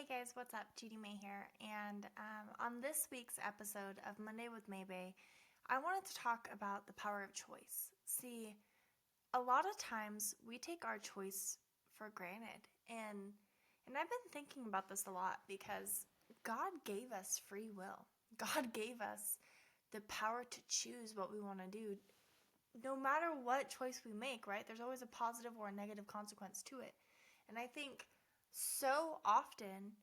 Hey guys, what's up? Judy May here. And on this week's episode of Monday with Maybay, I wanted to talk about the power of choice. See, a lot of times we take our choice for granted. And I've been thinking about this a lot because God gave us free will. God gave us the power to choose what we want to do. No matter what choice we make, right? There's always a positive or a negative consequence to it. And I think so often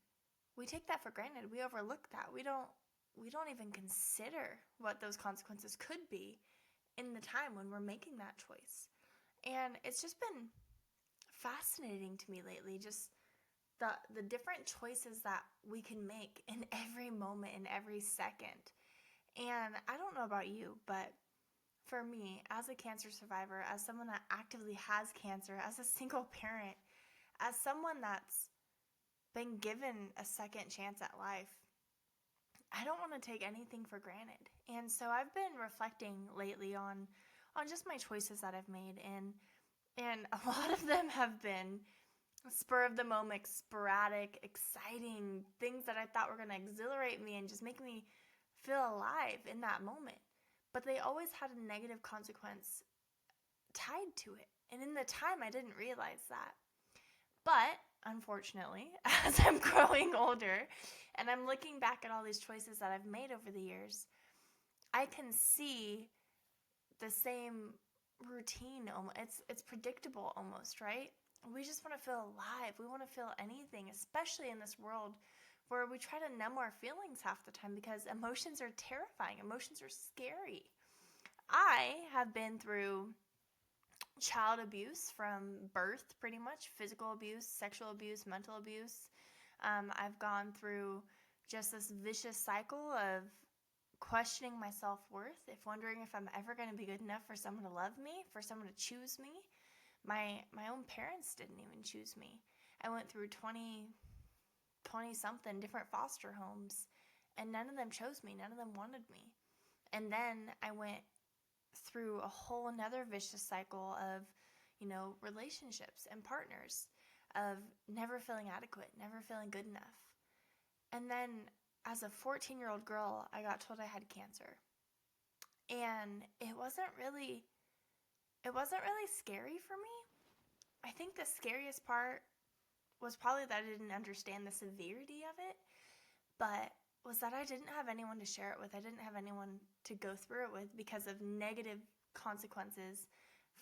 we take that for granted. We overlook that. We don't even consider what those consequences could be in the time when we're making that choice. And it's just been fascinating to me lately, just the different choices that we can make in every moment, in every second. And I don't know about you, but for me, as a cancer survivor, as someone that actively has cancer, as a single parent, as someone that's been given a second chance at life, I don't want to take anything for granted. And so I've been reflecting lately on just my choices that I've made, and a lot of them have been spur of the moment, sporadic, exciting things that I thought were going to exhilarate me and just make me feel alive in that moment. But they always had a negative consequence tied to it. And in the time, I didn't realize that. But unfortunately, as I'm growing older and I'm looking back at all these choices that I've made over the years, I can see the same routine. It's predictable almost, right? We just want to feel alive. We want to feel anything, especially in this world where we try to numb our feelings half the time because emotions are terrifying. Emotions are scary. I have been through child abuse from birth, pretty much physical abuse, sexual abuse, mental abuse. I've gone through just this vicious cycle of questioning my self-worth, wondering if I'm ever going to be good enough for someone to love me, for someone to choose me. My own parents didn't even choose me. I went through 20 something different foster homes, and none of them chose me. None of them wanted me. And then I went through a whole another vicious cycle of, relationships and partners, of never feeling adequate, never feeling good enough. And then as a 14-year-old girl, I got told I had cancer. And it wasn't really scary for me. I think the scariest part was probably that I didn't understand the severity of it, but was that I didn't have anyone to share it with. I didn't have anyone to go through it with because of negative consequences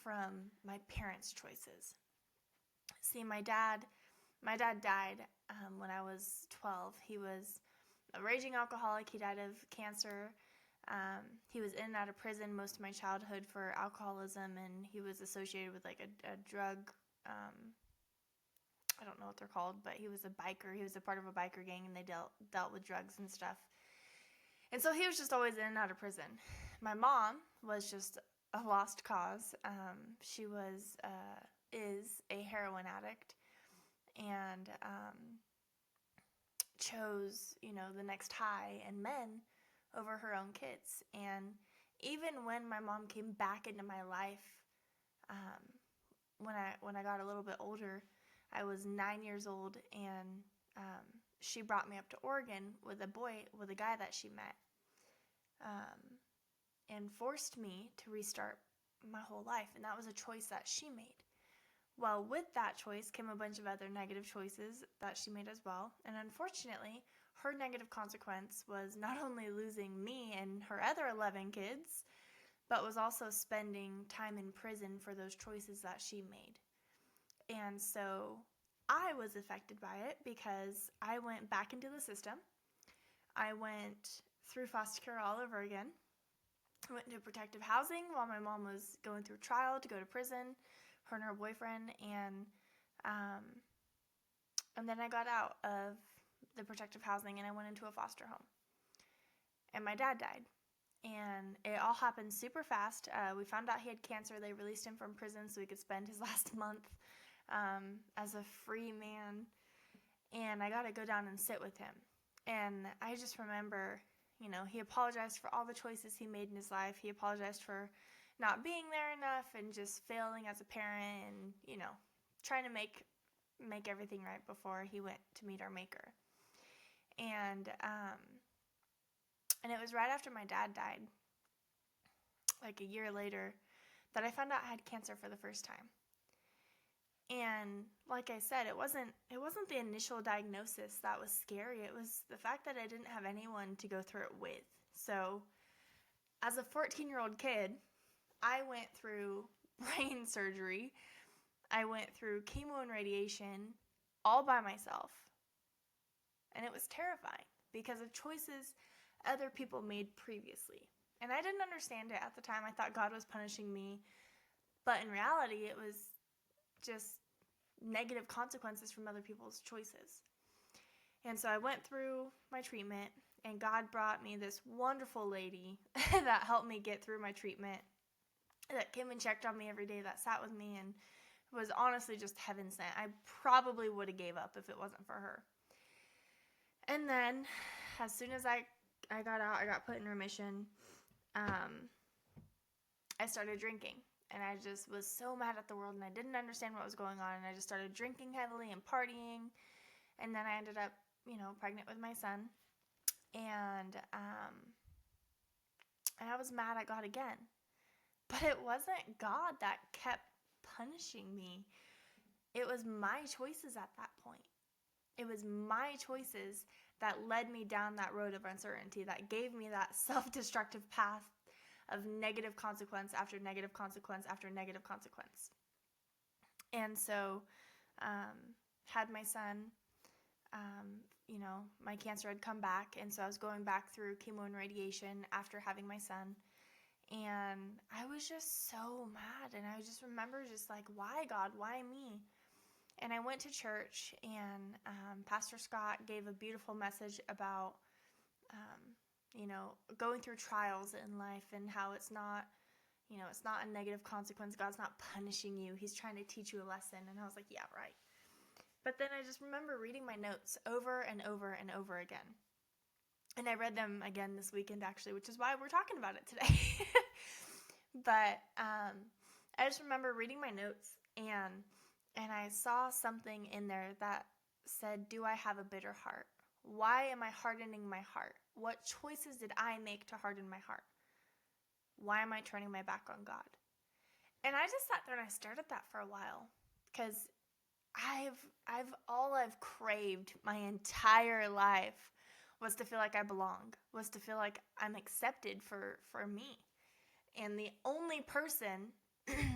from my parents' choices. See, my dad died when I was 12. He was a raging alcoholic. He died of cancer. He was in and out of prison most of my childhood for alcoholism, and he was associated with like a drug, I don't know what they're called, but he was a biker. He was a part of a biker gang, and they dealt with drugs and stuff. And so he was just always in and out of prison. My mom was just a lost cause. She is a heroin addict, and chose, the next high and men over her own kids. And even when my mom came back into my life, when I got a little bit older, I was 9 years old, and she brought me up to Oregon with a guy that she met, and forced me to restart my whole life. And that was a choice that she made. Well, with that choice came a bunch of other negative choices that she made as well. And unfortunately, her negative consequence was not only losing me and her other 11 kids, but was also spending time in prison for those choices that she made. And so I was affected by it because I went back into the system. I went through foster care all over again. I went into protective housing while my mom was going through trial to go to prison, her and her boyfriend, and then I got out of the protective housing and I went into a foster home. And my dad died. And it all happened super fast. We found out he had cancer. They released him from prison so he could spend his last month as a free man. And I got to go down and sit with him. And I just remember, he apologized for all the choices he made in his life. He apologized for not being there enough and just failing as a parent and, trying to make make everything right before he went to meet our Maker. And it was right after my dad died, like a year later, that I found out I had cancer for the first time. And like I said, it wasn't the initial diagnosis that was scary. It was the fact that I didn't have anyone to go through it with. So as a 14-year-old kid, I went through brain surgery. I went through chemo and radiation all by myself. And it was terrifying because of choices other people made previously. And I didn't understand it at the time. I thought God was punishing me. But in reality, it was just negative consequences from other people's choices. And so I went through my treatment, and God brought me this wonderful lady that helped me get through my treatment, that came and checked on me every day, that sat with me, and was honestly just heaven sent. I probably would have gave up if it wasn't for her. And then, as soon as I got out, I got put in remission, I started drinking. And I just was so mad at the world, and I didn't understand what was going on, and I just started drinking heavily and partying. And then I ended up, pregnant with my son. And I was mad at God again. But it wasn't God that kept punishing me. It was my choices at that point. It was my choices that led me down that road of uncertainty, that gave me that self-destructive path of negative consequence after negative consequence after negative consequence. And so, had my son, my cancer had come back, and so I was going back through chemo and radiation after having my son, and I was just so mad, and I just remember just like, why, God, why me? And I went to church, and Pastor Scott gave a beautiful message about going through trials in life, and how it's not a negative consequence. God's not punishing you. He's trying to teach you a lesson. And I was like, yeah, right. But then I just remember reading my notes over and over and over again. And I read them again this weekend, actually, which is why we're talking about it today. But I just remember reading my notes, and I saw something in there that said, do I have a bitter heart? Why am I hardening my heart? What choices did I make to harden my heart? Why am I turning my back on God? And I just sat there and I stared at that for a while, because I've craved my entire life was to feel like I belong, was to feel like I'm accepted for me. And the only person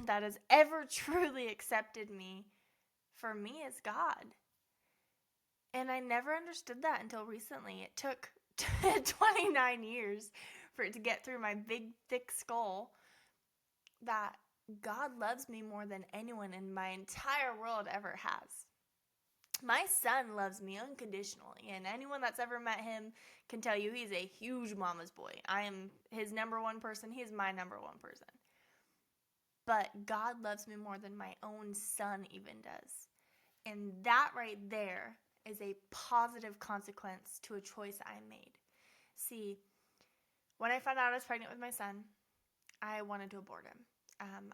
that has ever truly accepted me for me is God. And I never understood that until recently. It took 29 years for it to get through my big, thick skull that God loves me more than anyone in my entire world ever has. My son loves me unconditionally, and anyone that's ever met him can tell you he's a huge mama's boy. I am his number one person. He is my number one person. But God loves me more than my own son even does. And that right there is a positive consequence to a choice I made. See, when I found out I was pregnant with my son, I wanted to abort him.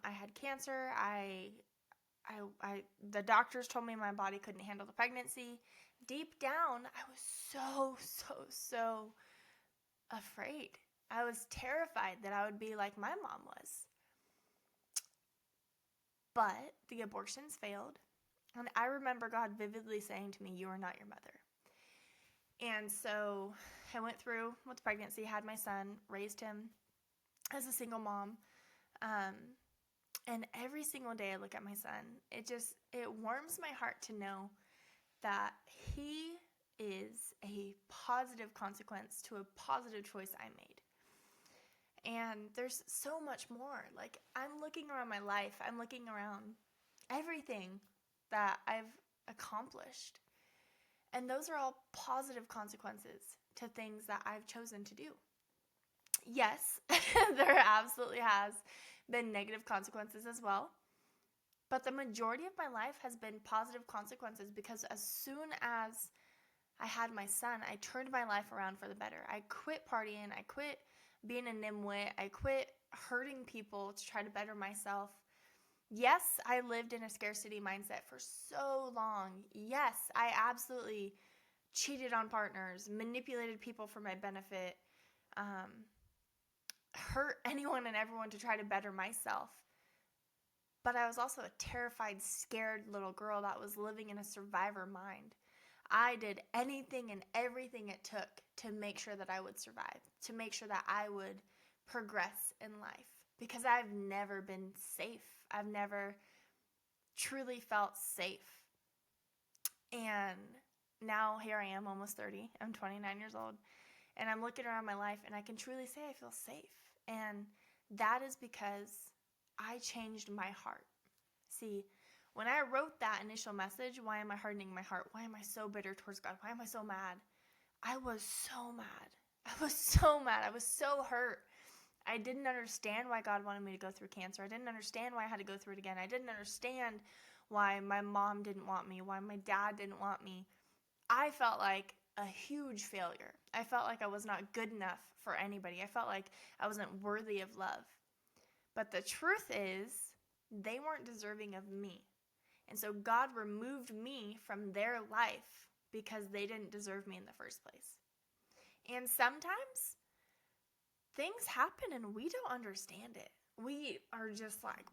I had cancer. The doctors told me my body couldn't handle the pregnancy. Deep down, I was so afraid. I was terrified that I would be like my mom was. But the abortions failed. And I remember God vividly saying to me, you are not your mother. And so I went through with pregnancy, had my son, raised him as a single mom. And every single day I look at my son, it warms my heart to know that he is a positive consequence to a positive choice I made. And there's so much more. Like, I'm looking around my life, I'm looking around everything that I've accomplished. And those are all positive consequences to things that I've chosen to do. Yes, there absolutely has been negative consequences as well. But the majority of my life has been positive consequences, because as soon as I had my son, I turned my life around for the better. I quit partying. I quit being a nimwit. I quit hurting people to try to better myself. Yes, I lived in a scarcity mindset for so long. Yes, I absolutely cheated on partners, manipulated people for my benefit, um, hurt anyone and everyone to try to better myself. But I was also a terrified, scared little girl that was living in a survivor mind. I did anything and everything it took to make sure that I would survive, to make sure that I would progress in life, because I've never been safe. I've never truly felt safe. And now here I am, almost 30. I'm 29 years old. And I'm looking around my life and I can truly say I feel safe. And that is because I changed my heart. See, when I wrote that initial message, why am I hardening my heart? Why am I so bitter towards God? Why am I so mad? I was so mad. I was so mad. I was so hurt. I didn't understand why God wanted me to go through cancer. I didn't understand why I had to go through it again. I didn't understand why my mom didn't want me, why my dad didn't want me. I felt like a huge failure. I felt like I was not good enough for anybody. I felt like I wasn't worthy of love. But the truth is, they weren't deserving of me. And so God removed me from their life because they didn't deserve me in the first place. And sometimes things happen and we don't understand it. We are just like,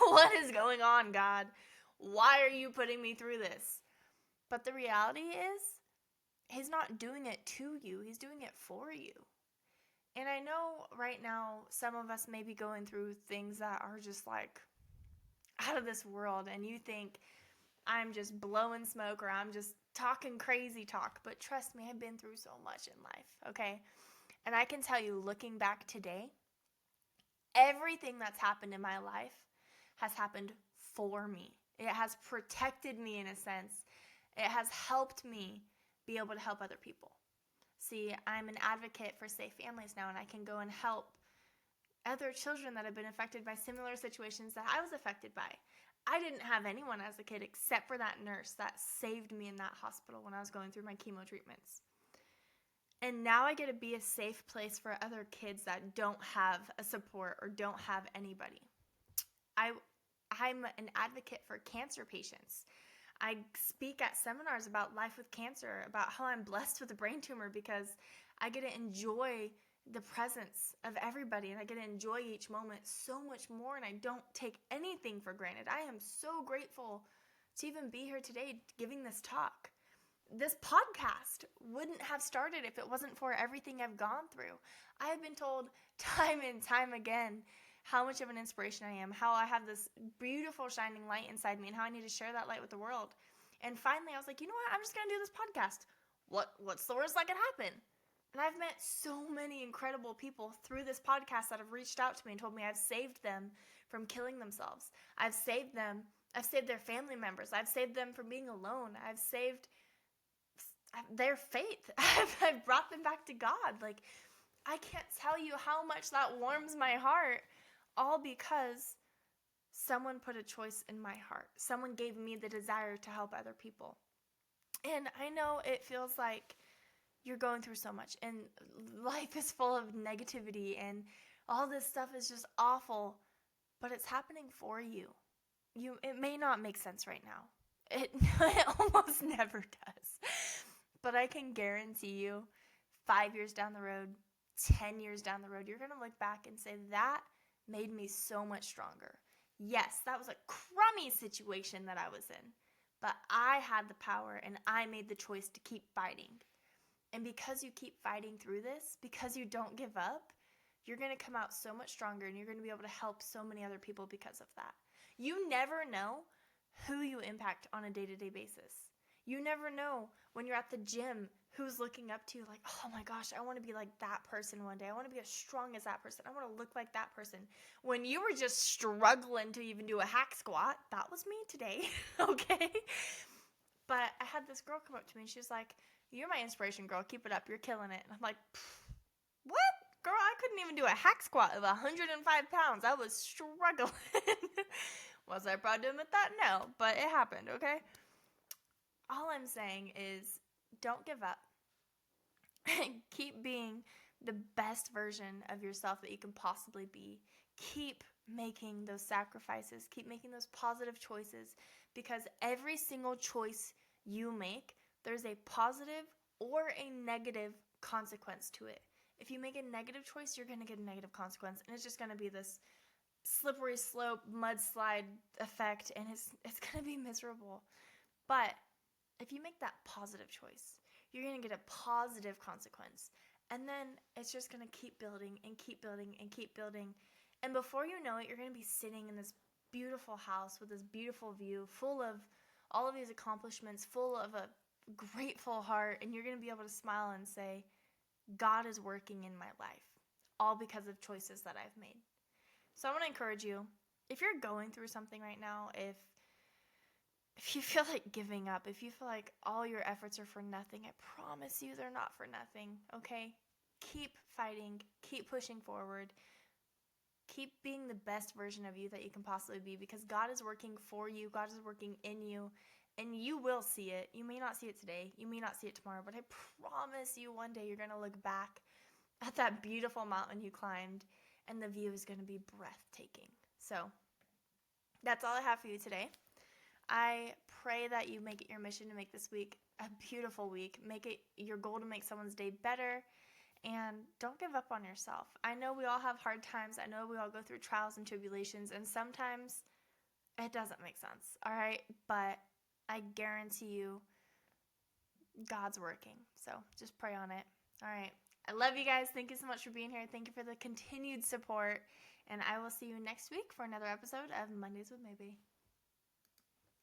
what is going on, God? Why are you putting me through this? But the reality is, He's not doing it to you, He's doing it for you. And I know right now some of us may be going through things that are just like out of this world, and you think I'm just blowing smoke or I'm just talking crazy talk. But trust me, I've been through so much in life, okay? And I can tell you, looking back today, everything that's happened in my life has happened for me. It has protected me in a sense. It has helped me be able to help other people. See, I'm an advocate for safe families now, and I can go and help other children that have been affected by similar situations that I was affected by. I didn't have anyone as a kid except for that nurse that saved me in that hospital when I was going through my chemo treatments. And now I get to be a safe place for other kids that don't have a support or don't have anybody. I'm an advocate for cancer patients. I speak at seminars about life with cancer, about how I'm blessed with a brain tumor because I get to enjoy the presence of everybody and I get to enjoy each moment so much more, and I don't take anything for granted. I am so grateful to even be here today giving this talk. This podcast wouldn't have started if it wasn't for everything I've gone through. I have been told time and time again how much of an inspiration I am, how I have this beautiful shining light inside me, and how I need to share that light with the world. And finally, I was like, you know what? I'm just going to do this podcast. What's the worst that could happen? And I've met so many incredible people through this podcast that have reached out to me and told me I've saved them from killing themselves. I've saved their family members. I've saved them from being alone. I've saved their faith. I've brought them back to God. Like, I can't tell you how much that warms my heart, all because someone put a choice in my heart. Someone gave me the desire to help other people. And I know it feels like you're going through so much and life is full of negativity and all this stuff is just awful, but it's happening for you. It may not make sense right now. It almost never does. But I can guarantee you 5 years down the road, 10 years down the road, you're going to look back and say, that made me so much stronger. Yes, that was a crummy situation that I was in, but I had the power and I made the choice to keep fighting. And because you keep fighting through this, because you don't give up, you're going to come out so much stronger and you're going to be able to help so many other people because of that. You never know who you impact on a day-to-day basis. You never know when you're at the gym who's looking up to you like, oh my gosh, I want to be like that person one day. I want to be as strong as that person. I want to look like that person. When you were just struggling to even do a hack squat, that was me today, okay? But I had this girl come up to me and she was like, you're my inspiration, girl. Keep it up. You're killing it. And I'm like, what? Girl, I couldn't even do a hack squat of 105 pounds. I was struggling. Was I proud to admit that? No, but it happened, okay? All I'm saying is don't give up. Keep being the best version of yourself that you can possibly be. keep making those sacrifices, keep making those positive choices, because every single choice you make, there's a positive or a negative consequence to it. If you make a negative choice, you're going to get a negative consequence, and it's just going to be this slippery slope mudslide effect, and it's going to be miserable. But if you make that positive choice, you're going to get a positive consequence, and then it's just going to keep building and keep building and keep building, and before you know it, you're going to be sitting in this beautiful house with this beautiful view, full of all of these accomplishments, full of a grateful heart, and you're going to be able to smile and say, God is working in my life, all because of choices that I've made. So I want to encourage you, if you're going through something right now, if you feel like giving up, if you feel like all your efforts are for nothing, I promise you they're not for nothing, okay? Keep fighting, keep pushing forward, keep being the best version of you that you can possibly be, because God is working for you, God is working in you, and you will see it. You may not see it today, you may not see it tomorrow, but I promise you one day you're going to look back at that beautiful mountain you climbed, and the view is going to be breathtaking. So that's all I have for you today. I pray that you make it your mission to make this week a beautiful week. Make it your goal to make someone's day better, and don't give up on yourself. I know we all have hard times. I know we all go through trials and tribulations, and sometimes it doesn't make sense, all right? But I guarantee you God's working. So just pray on it. All right. I love you guys. Thank you so much for being here. Thank you for the continued support. And I will see you next week for another episode of Mondays with Maybe.